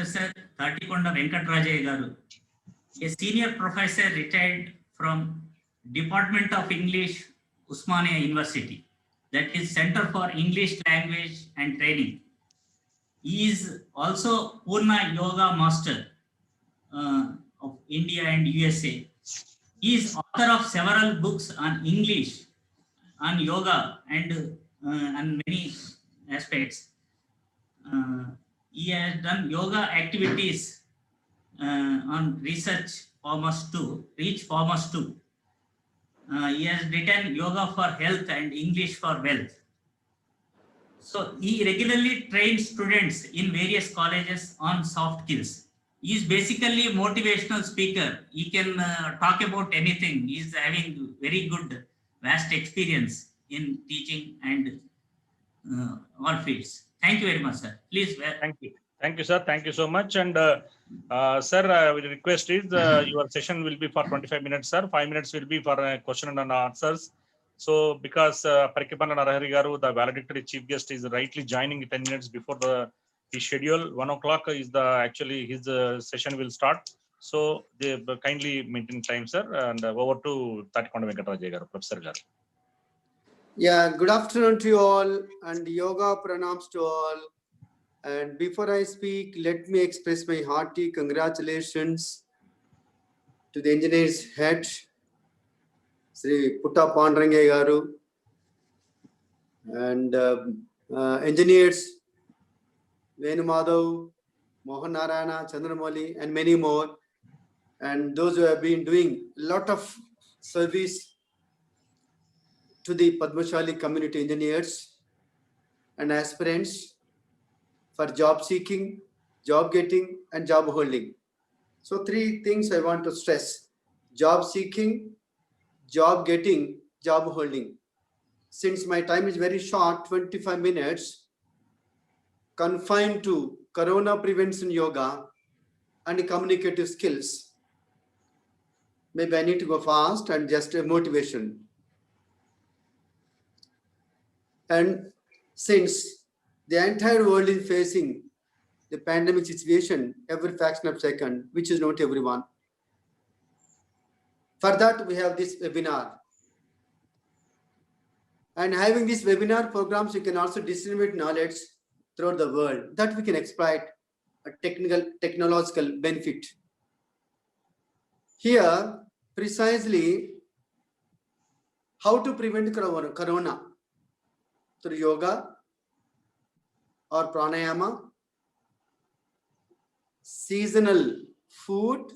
Professor Tatikonda Venkatrajaya Garu, a senior professor retired from Department of English, Usmania University, that is Center for English Language and Training. He is also Purna Yoga Master of India and USA. He is author of several books on English, on yoga, and many aspects. He has done yoga activities on Research Farmers 2, Reach Farmers 2. He has written Yoga for Health and English for Wealth. So he regularly trains students in various colleges on soft skills. He is basically a motivational speaker. He can talk about anything. He is having very good, vast experience in teaching and all fields. Thank you very much, sir. Please. Thank you. Thank you, sir. Thank you so much. And sir, the request is your session will be for 25 minutes, sir. 5 minutes will be for question and answers. So because Parikapana Narahari Garu, the valedictory chief guest, is rightly joining 10 minutes before his schedule. 1 o'clock is actually his session will start. So they kindly maintain time, sir. And over to Tatikonda Venkatrajaya Garu, Professor Garu. Yeah, good afternoon to you all, and yoga pranams to all. And before I speak, let me express my hearty congratulations to the engineer's head, Sri Putta Pandrange Garu, and engineers Venu Madhav, Mohan Narayana, Chandramoli, and many more, and those who have been doing a lot of service to the Padmashali community, engineers and aspirants for job seeking, job getting, and job holding. So 3 things I want to stress: job seeking, job getting, job holding. Since my time is very short, 25 minutes, confined to corona prevention yoga and communicative skills, maybe I need to go fast and just a motivation. And since the entire world is facing the pandemic situation every fraction of a second, which is not everyone, for that we have this webinar. And having these webinar programs, you can also disseminate knowledge throughout the world that we can exploit a technological benefit. Here, precisely how to prevent corona through yoga or pranayama, seasonal food,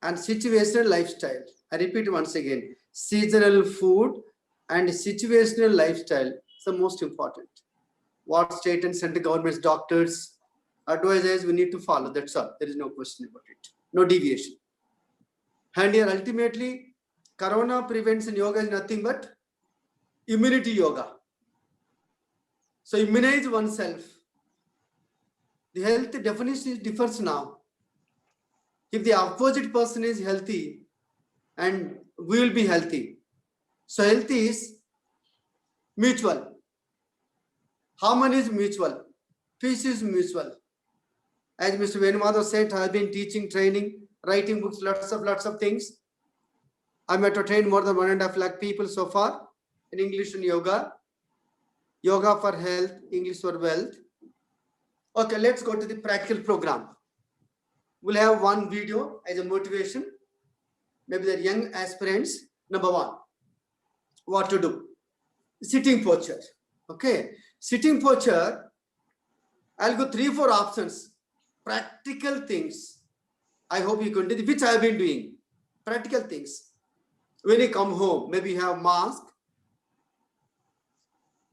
and situational lifestyle. I repeat once again, seasonal food and situational lifestyle is the most important. What state and central governments, doctors, advisors we need to follow, that's all. There is no question about it, no deviation. And here ultimately, corona prevention yoga is nothing but immunity yoga. So immunize oneself. The health definition differs now. If the opposite person is healthy, and we will be healthy. So health is mutual. Harmony is mutual. Peace is mutual. As Mr. Venu Madhav said, I have been teaching, training, writing books, lots of things. I might have trained more than 1.5 lakh people so far in English and yoga. Yoga for health, English for wealth. Okay, let's go to the practical program. We'll have one video as a motivation. Maybe they're young aspirants. Number 1, what to do? Sitting posture. Okay, sitting posture. I'll go 3-4 options. Practical things. I hope you can do, which I have been doing. Practical things. When you come home, maybe you have mask.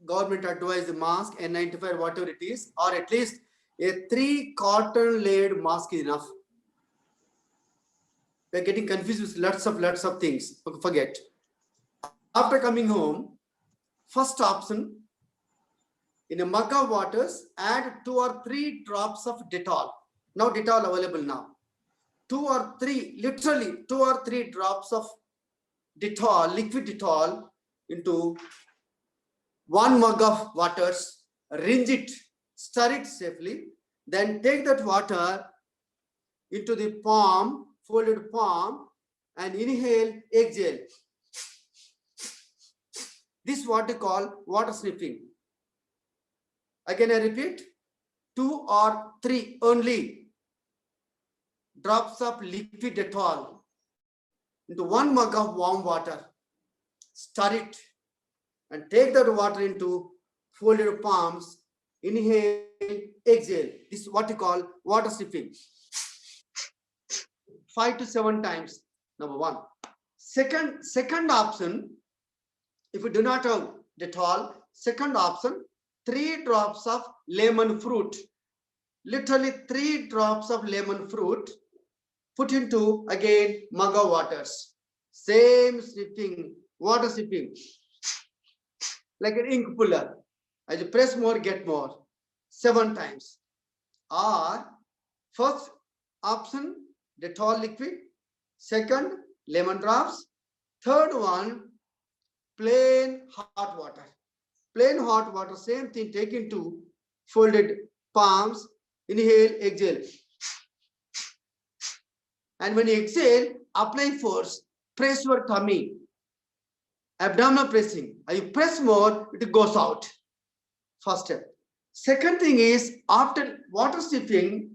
Government advised the mask, N95, whatever it is, or at least a 3 cotton layered mask is enough. We are getting confused with lots of things. Forget. After coming home, first option, in a mug of waters, add 2 or 3 drops of Dettol. Now Dettol available now. 2 or 3, literally 2 or 3 drops of Dettol, liquid Dettol, into 1 mug of waters, rinse it, stir it safely, Then take that water into the palm, folded palm, and inhale, exhale. This is what we call water sniffing. Again, I repeat, 2 or 3 only drops of liquid Dettol into 1 mug of warm water. Stir it and take that water into folded palms. Inhale, exhale. This is what we call water sniffing. 5 to 7 times. Number 1. Second option, if you do not have Dettol, second option, 3 drops of lemon fruit. Literally 3 drops of lemon fruit. Put into again mug of waters. Same sniffing, water sniffing. Like an ink puller. As you press more, get more. 7 times. Or first option, Dettol liquid. Second, lemon drops. Third one, plain hot water. Plain hot water, same thing, take into folded palms. Inhale, exhale. And when you exhale, apply force. Press your tummy. Abdominal pressing. As you press more, it goes out. First step. Second thing is, after water sniffing,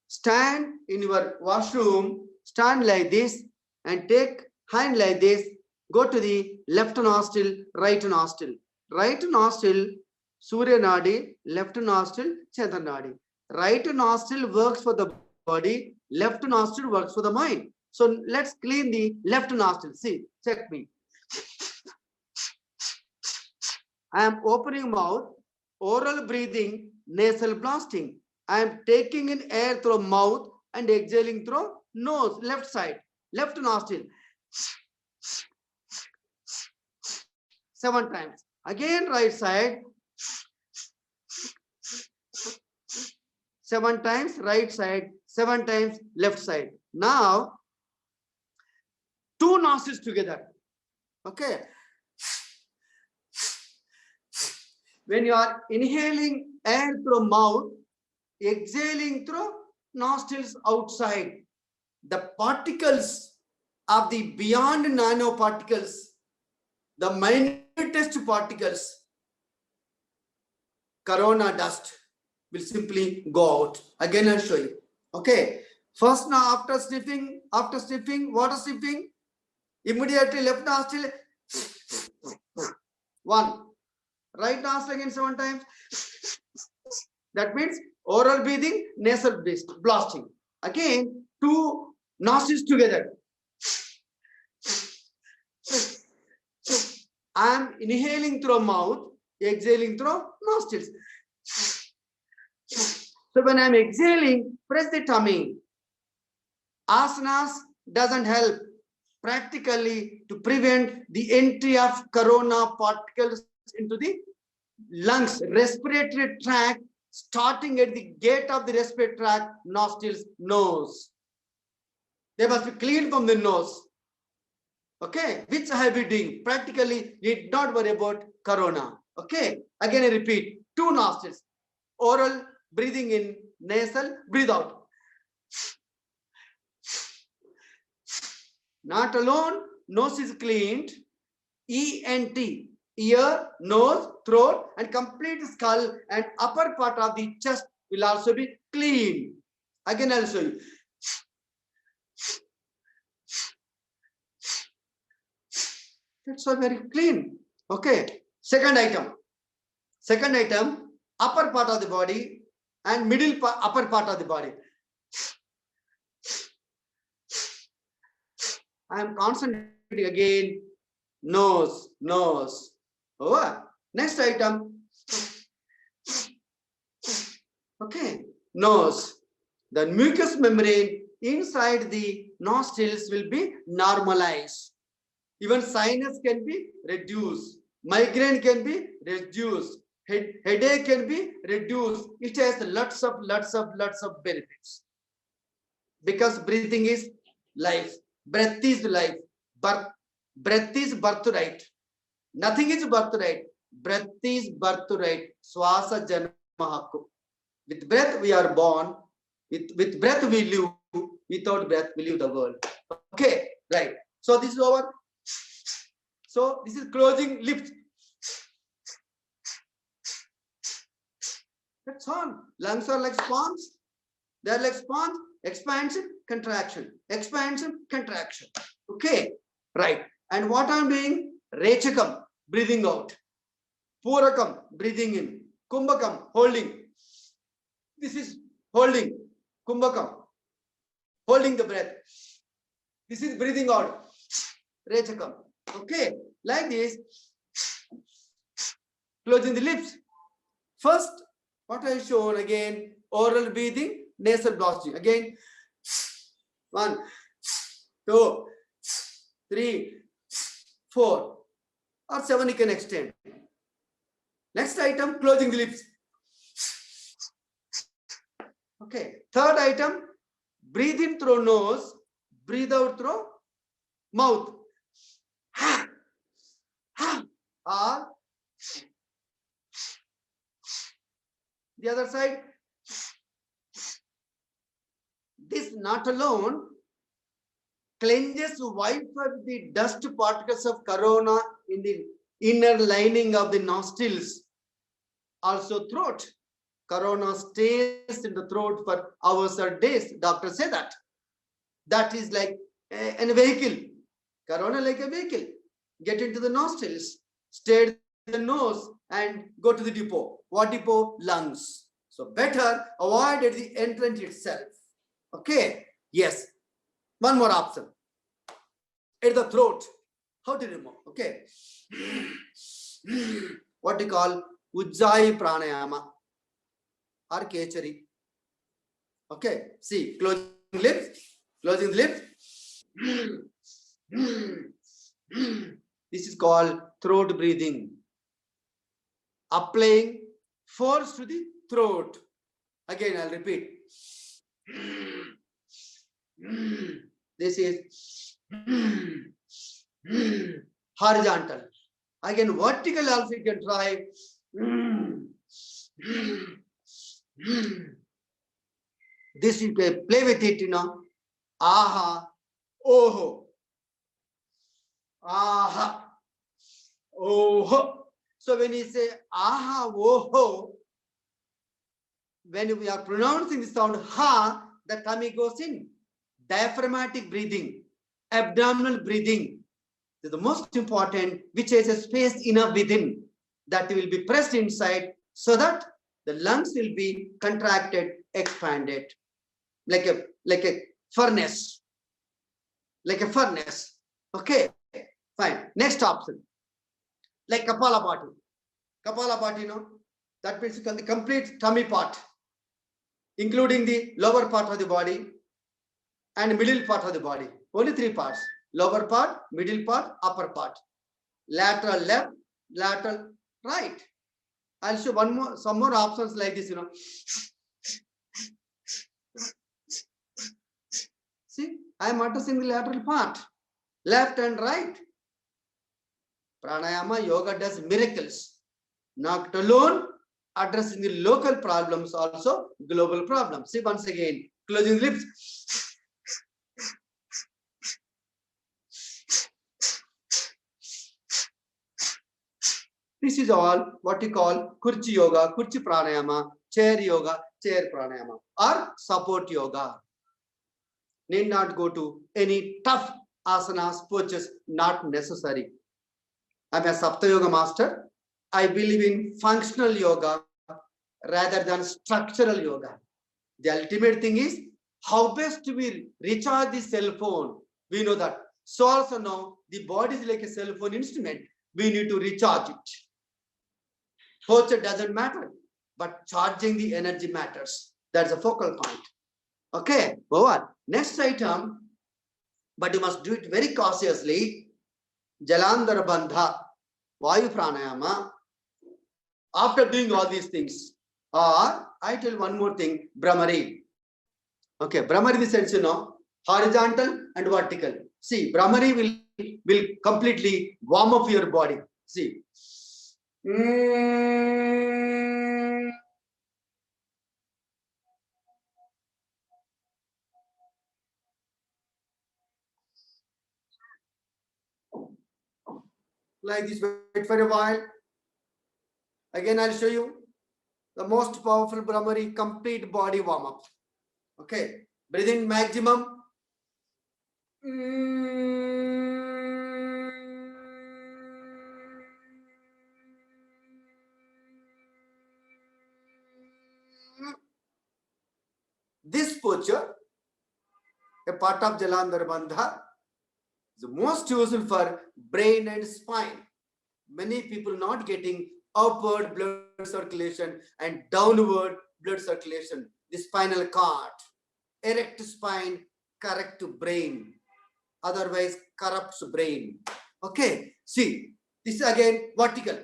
stand in your washroom, stand like this, and take hand like this. Go to the left nostril, right nostril. Right nostril, Surya Nadi, left nostril, Chandra Nadi. Right nostril works for the body, left nostril works for the mind. So let's clean the left nostril. See, check me. I am opening mouth, oral breathing, nasal blasting. I am taking in air through mouth and exhaling through nose, left side, left nostril. 7 times. Again, right side. 7 times, right side. 7 times, left side. Now, 2 nostrils together. Okay. When you are inhaling air through mouth, exhaling through nostrils outside, the particles of the beyond nanoparticles, the minutest particles, corona dust will simply go out. Again, I'll show you. Okay. First, now after sniffing, water sniffing, immediately left nostril, 1. Right nostril again 7 times. That means oral breathing, nasal blasting. Again, 2 nostrils together. I am inhaling through mouth, exhaling through nostrils. So when I am exhaling, press the tummy. Asanas doesn't help practically to prevent the entry of corona particles into the lungs, respiratory tract, starting at the gate of the respiratory tract, nostrils, nose. They must be cleaned from the nose. Okay, which I have been doing. Practically, need not worry about corona. Okay, again I repeat, 2 nostrils. Oral, breathing in, nasal, breathe out. Not alone, nose is cleaned. ENT, ear, nose, throat, and complete skull and upper part of the chest will also be clean. Again, I'll show you. That's all very clean. Okay. Second item, upper part of the body and middle part, upper part of the body. I am concentrating again. Nose. Over. Next item. Okay. Nose. The mucous membrane inside the nostrils will be normalized. Even sinus can be reduced. Migraine can be reduced. Headache can be reduced. It has lots of benefits. Because breathing is life. Breath is life. Breath is birthright. Nothing is birthright. Breath is birthright. Swasa janma hakku. With breath we are born. With breath we live. Without breath we leave the world. Okay, right. So this is over. So this is closing lips. That's all. Lungs are like sponge. They are like sponge. Expansion, contraction. Expansion, contraction. Okay, right. And what I'm doing? Rechakam, breathing out. Purakam, breathing in. Kumbhakam, holding. This is holding. Kumbhakam, holding the breath. This is breathing out. Rechakam. Okay, like this. Closing the lips. First, what I shown again, oral breathing, nasal blasting. Again, 1, 2, 3, 4, or 7 you can extend. Next item, closing the lips. Okay. Third item, breathe in through nose, breathe out through mouth. Or the other side. This not alone cleanses, wipes out the dust particles of corona in the inner lining of the nostrils. Also throat. Corona stays in the throat for hours or days. Doctors say that. That is like a vehicle. Corona like a vehicle. Get into the nostrils, stay in the nose, and go to the depot. What depot? Lungs. So better avoid at the entrance itself. Okay. Yes. One more option. At the throat. How to remove? Okay. What do you call Ujjayi Pranayama or Kechari. Okay. See, closing lips. Closing lips. This is called throat breathing. Applying force to the throat. Again, I'll repeat. This is horizontal. Again, vertical also you can try. This you can play with it, you know. Aha, oho. Aha, oho. So when you say aha, oho, when we are pronouncing the sound ha, the tummy goes in. Diaphragmatic breathing, abdominal breathing is the most important, which has a space enough within that will be pressed inside so that the lungs will be contracted, expanded, like a furnace. Like a furnace. Okay, fine. Next option. Like Kapalabhati. Kapalabhati, you know, that means the complete tummy part, including the lower part of the body and middle part of the body. Only 3 parts. Lower part, middle part, upper part. Lateral left, lateral right. I'll show some more options like this, you know. See, I am addressing the lateral part, left and right. Pranayama yoga does miracles. Not alone addressing the local problems, also global problems. See, once again, closing lips. This is all what you call Kurchi yoga, Kurchi pranayama, chair yoga, chair pranayama, or support yoga. Need not go to any tough asanas, poses, not necessary. I'm a Sapta Yoga master. I believe in functional yoga rather than structural yoga. The ultimate thing is how best we recharge the cell phone. We know that. So also now the body is like a cell phone instrument. We need to recharge it. Posture doesn't matter, but charging the energy matters. That's a focal point. Okay, go on. Next item, but you must do it very cautiously. Jalandhara Bandha, Vayu Pranayama. After doing all these things, or I tell one more thing, Brahmari. Okay, Brahmari in the sense, you know, horizontal and vertical. See, Brahmari will completely warm up your body. See. like this, wait for a while. Again, I'll show you the most powerful Brahmari complete body warm up. Okay, breathe in maximum. This posture, a part of Jalandhar Bandha, is the most useful for brain and spine. Many people not getting upward blood circulation and downward blood circulation. The spinal cord, erect spine, correct brain. Otherwise, corrupts brain. Okay, see, this is again vertical.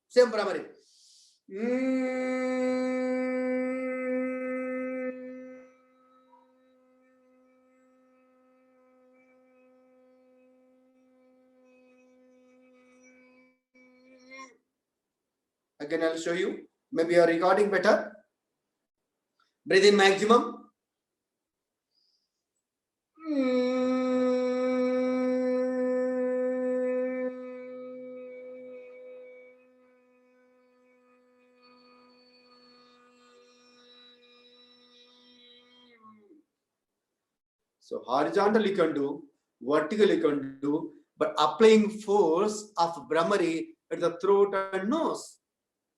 Same Brahmari. Again, I'll show you. Maybe you are recording better. Breathe in maximum. So horizontal you can do, vertical you can do, but applying force of Brahmari at the throat and nose.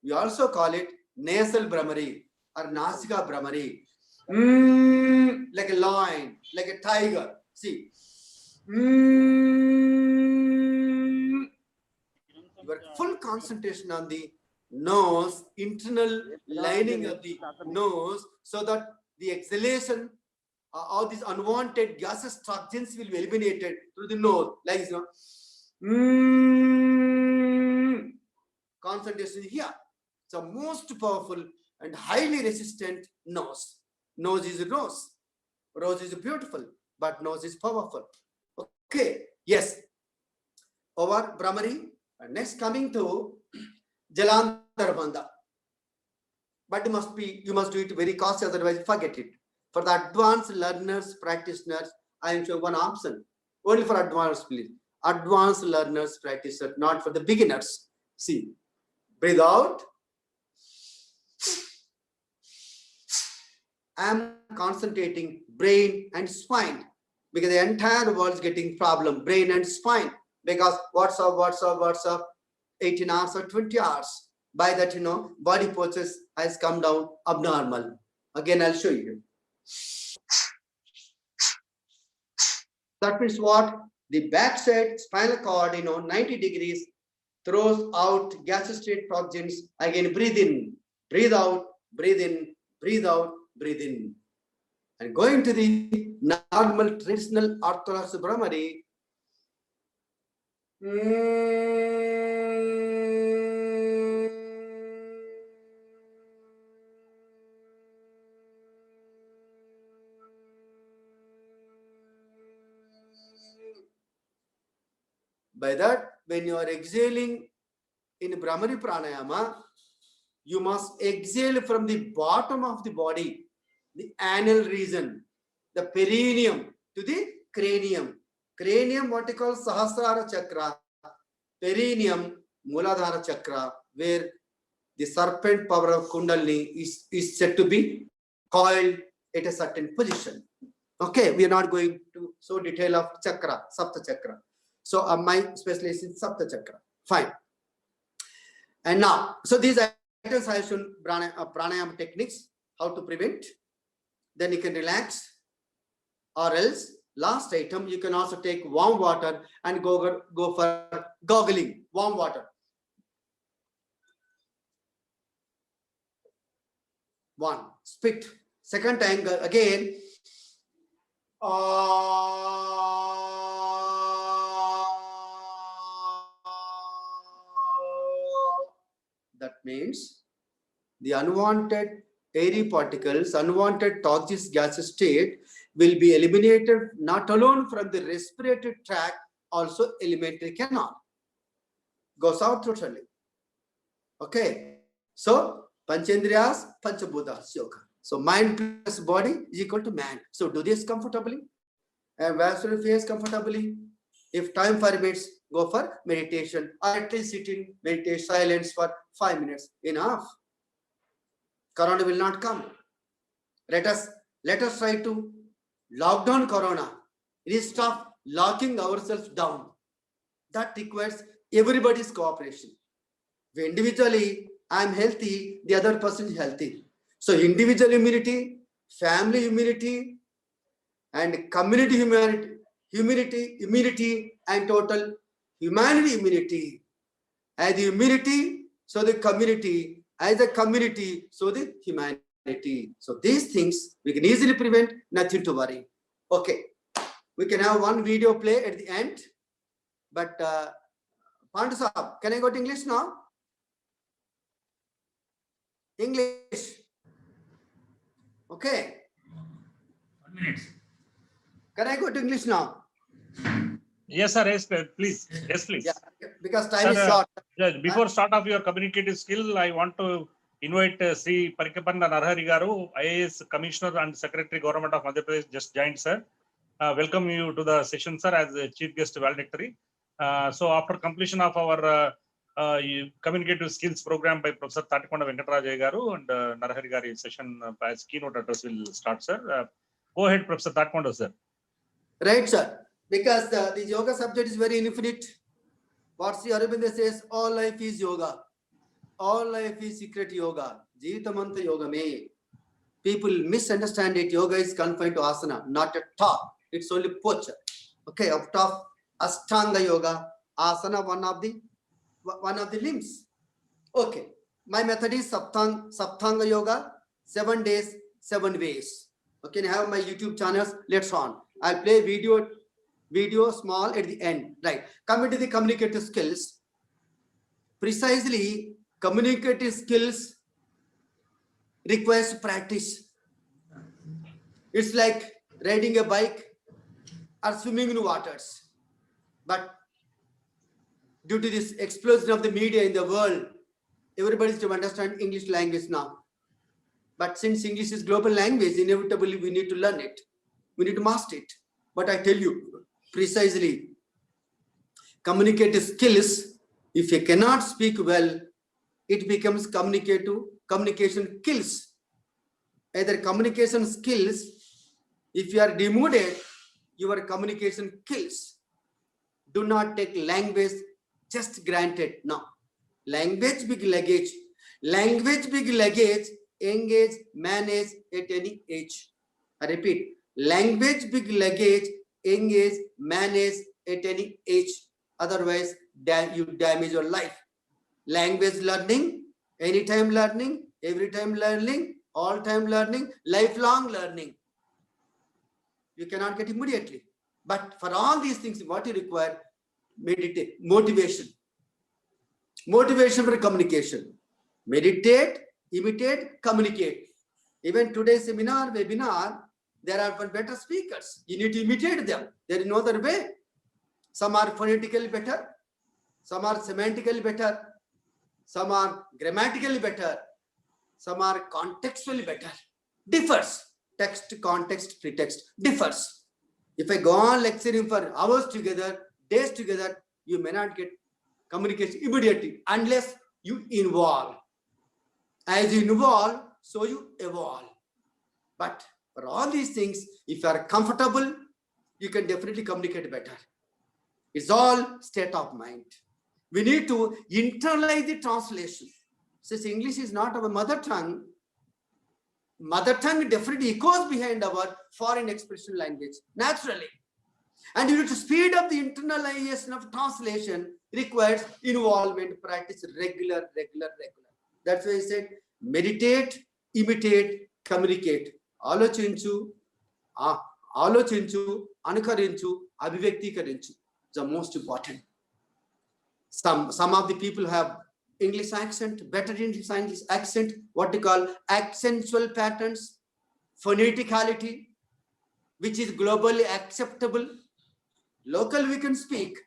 We also call it nasal Brahmari or Nasika Brahmari. Like a lion, like a tiger. See. Your full concentration on the nose, internal lining of the nose, so that the exhalation, all these unwanted gases, toxins will be eliminated through the nose, like this. Concentration here. It's the most powerful and highly resistant nose. Nose is a rose. Rose is beautiful, but nose is powerful. Okay, yes. Over Brahmari. Next, coming to Jalandhar Bandha. But you must do it very cautious, otherwise forget it. For the advanced learners, practitioners, I am showing one option. Only for advanced, please. Advanced learners, practitioners, not for the beginners. See, breathe out. I am concentrating brain and spine because the entire world is getting problem, brain and spine. Because what's up, 18 hours or 20 hours. By that, body process has come down abnormal. Again, I'll show you. That means what? The backside spinal cord, 90 degrees, throws out gaseous-state toxins. Again, breathe in, breathe out, breathe in, breathe out, breathe in. And going to the normal traditional orthodox Brahmari, by that, when you are exhaling in Brahmari Pranayama, you must exhale from the bottom of the body, the anal region, the perineum to the cranium. Cranium, what you call Sahasrara Chakra, perineum, Muladhara Chakra, where the serpent power of Kundalini is said to be coiled at a certain position. Okay, we are not going to so detail of chakra, Sapta Chakra. So my specialist is Sapta Chakra. Fine. And now, so these items I have shown pranayama techniques, how to prevent. Then you can relax, or else last item you can also take warm water and go for goggling, warm water. One, spit. Second time again. That means the unwanted airy particles, unwanted toxic gaseous state will be eliminated not alone from the respiratory tract, also alimentary canal. Goes out totally. Okay. So, Panchendriyas, Panchabhutas, Yoga. So, mind plus body is equal to man. So, do this comfortably and vascular phase comfortably. If time permits, go for meditation, or at least sit in meditate silence for 5 minutes. Enough. Corona will not come. Let us try to lock down Corona. Instead of locking ourselves down. That requires everybody's cooperation. If individually I am healthy, the other person is healthy. So individual immunity, family immunity, and community immunity, and total humanity immunity. As the immunity, so the community. As the community, so the humanity. So these things we can easily prevent, nothing to worry. Okay, we can have one video play at the end. But Pandu Saab, can I go to English now? English. Okay. 1 minute. Can I go to English now? Yes, sir. Yes, please. Yes, please. Yeah, because time is Sir, short. Before start of your communicative skill, I want to invite Sri Parikappanna Narahari Garu, IAS Commissioner and Secretary Government of Madhya Pradesh, just joined, sir. Welcome you to the session, sir, as a Chief Guest Valedictory. So after completion of our communicative skills program by Professor Tatikonda Venkatarajaya Garu and Narahari Gari session as keynote address will start, sir. Go ahead, Professor Tatikonda, sir. Right, sir. Because the yoga subject is very infinite. What Sri Aurobindo says, all life is yoga. All life is secret yoga. Jeetamanta yoga me. People misunderstand it. Yoga is confined to asana. Not at all. It's only posture. Okay, up top, Ashtanga yoga. Asana, one of the limbs. Okay. My method is Saptanga yoga. 7 days, 7 ways. Okay, I have my YouTube channels. Let's on. I'll play video small at the end. Right. Coming to the communicative skills. Precisely, communicative skills requires practice. It's like riding a bike or swimming in waters. But due to this explosion of the media in the world, everybody is to understand English language now. But since English is global language, inevitably we need to learn it. We need to master it. But I tell you, precisely, communicative skills, if you cannot speak well, it becomes communication kills. Either communication skills, if you are demoted, your communication kills. Do not take language just granted. No. Language big luggage. Language big luggage, engage, manage at any age. I repeat, language big luggage, engage, manage at any age. Otherwise, you damage your life. Language learning, anytime learning, every time learning, all time learning, lifelong learning. You cannot get immediately. But for all these things, what you require? Meditate, motivation. Motivation for communication. Meditate, imitate, communicate. Even today's webinar, there are better speakers. You need to imitate them. There is no other way. Some are phonetically better. Some are semantically better. Some are grammatically better. Some are contextually better. Differs. Text, context, pretext. Differs. If I go on lecturing for hours together, days together, you may not get communication immediately unless you involve. As you involve, so you evolve. But for all these things, if you are comfortable, you can definitely communicate better. It's all state of mind. We need to internalize the translation. Since English is not our mother tongue definitely echoes behind our foreign expression language, naturally. And you need to speed up the internalization of translation requires involvement, practice regular. That's why I said, meditate, imitate, communicate. Alocinchu, anukarinchu, abhivyakti. The most important. Some of the people have English accent, better English accent, what they call accentual patterns, phoneticality, which is globally acceptable. Local we can speak,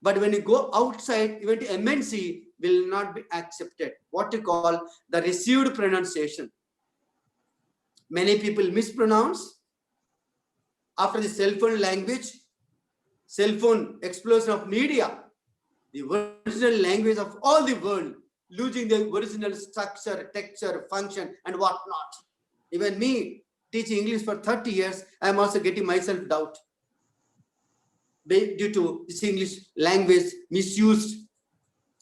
but when you go outside, even to MNC, will not be accepted. What you call the received pronunciation. Many people mispronounce after the cell phone language, cell phone explosion of media. the original language of all the world, losing the original structure, texture, function, and whatnot. Even me, teaching English for 30 years, I am also getting myself doubt due to this English language misused,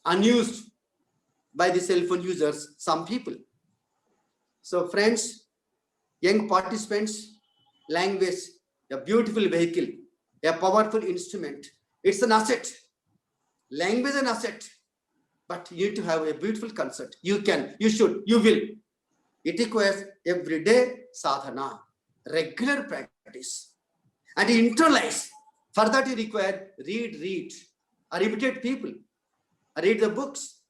unused by the cell phone users, some people. So friends, young participants, language, a beautiful vehicle, a powerful instrument. It's an asset. Language is an asset, but you need to have a beautiful concept. You can, you should, you will. It requires everyday sadhana, regular practice, and internalize. For that you require read, imitate people, read the books,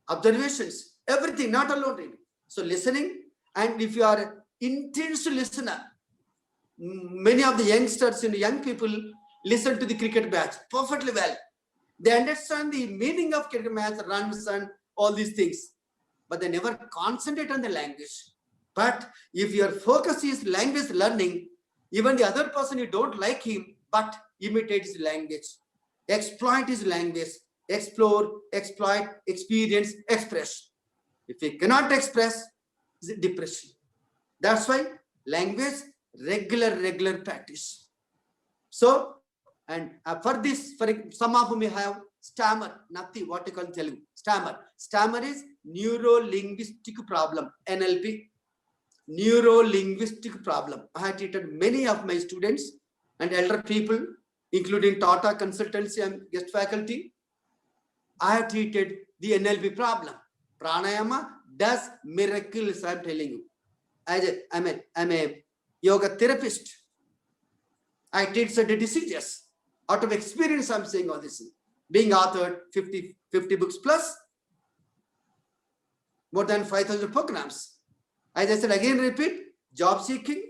observations, everything, not alone reading. So listening, and if you are an intense listener, many of the youngsters and young people listen to the cricket match perfectly well. They understand the meaning of cricket match, runs and all these things, but they never concentrate on the language. But if your focus is language learning, even the other person, you don't like him, but imitate his language, exploit his language, explore, exploit, experience, express. If you cannot express, it's depression. That's why language, regular practice. So, and for this, for some of you may have stammer, nothing, what you can tell you, stammer. Stammer is neuro-linguistic problem, NLP, neuro-linguistic problem. I have treated many of my students and elder people, including Tata Consultancy and guest faculty. I have treated the NLP problem. Pranayama does miracles, I'm telling you. I'm a yoga therapist. I treat certain diseases. Out of experience, I'm saying all this. Being authored 50 books plus, more than 5,000 programs. As I said, again repeat, job seeking,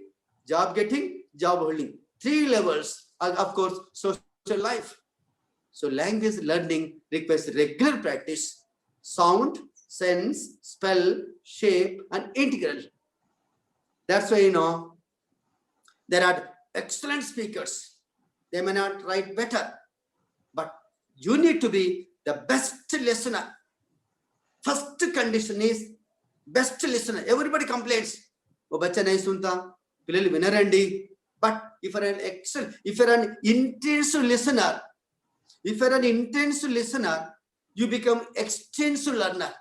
job getting, job holding. 3 levels, of course, social life. So language learning requires regular practice, sound, sense, spell, shape, and integral. That's why, there are excellent speakers. They may not write better, but you need to be the best listener. First condition is best listener. Everybody complains. Oh, bacha nahi sunta, pillalu vinarandi. But if you're an intense listener, you become extensive learner.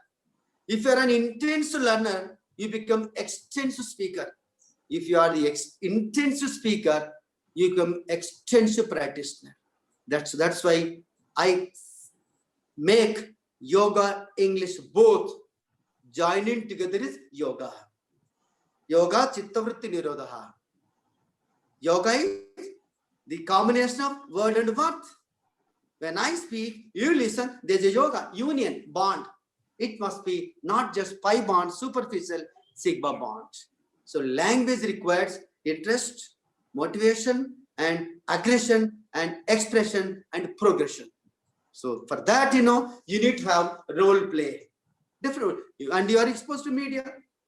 If you're an intense learner, you become extensive speaker. If you are the intensive speaker, you become extensive practitioner. That's why I make yoga, English both joining together is yoga. Yoga chittavritti nirodha. Yoga is the combination of word and word. When I speak, you listen, there's a yoga, union, bond. It must be not just pi bond, superficial, sigma bond. So language requires interest, motivation, and aggression, and expression, and progression. So for that, you need to have role play. Different, and you are exposed to media,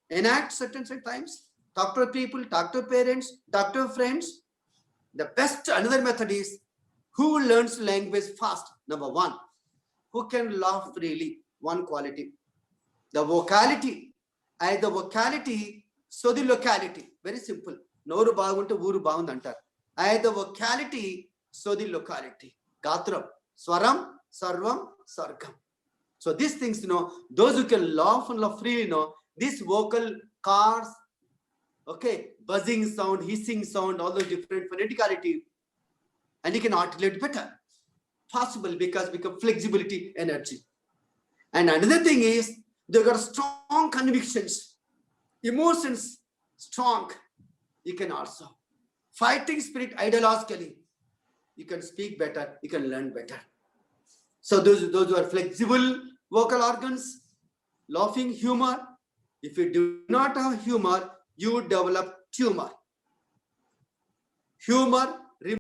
enact certain times, talk to people, talk to parents, talk to friends. The best, another method is who learns language fast. Number 1, who can laugh freely. One quality. The vocality. I the vocality, so the locality. Very simple. Noru bagunte uru bagund antar. I the vocality, so the locality. Gatram, swaram, sarvam, sargam. So these things, those who can laugh and laugh freely, these vocal cars, okay, buzzing sound, hissing sound, all those different phoneticality, and you can articulate better. Possible because flexibility, energy. And another thing is, they got strong convictions, emotions strong. You can also fighting spirit ideologically. You can speak better, you can learn better. So those who are flexible vocal organs, laughing, humor. If you do not have humor, you develop tumor. Humor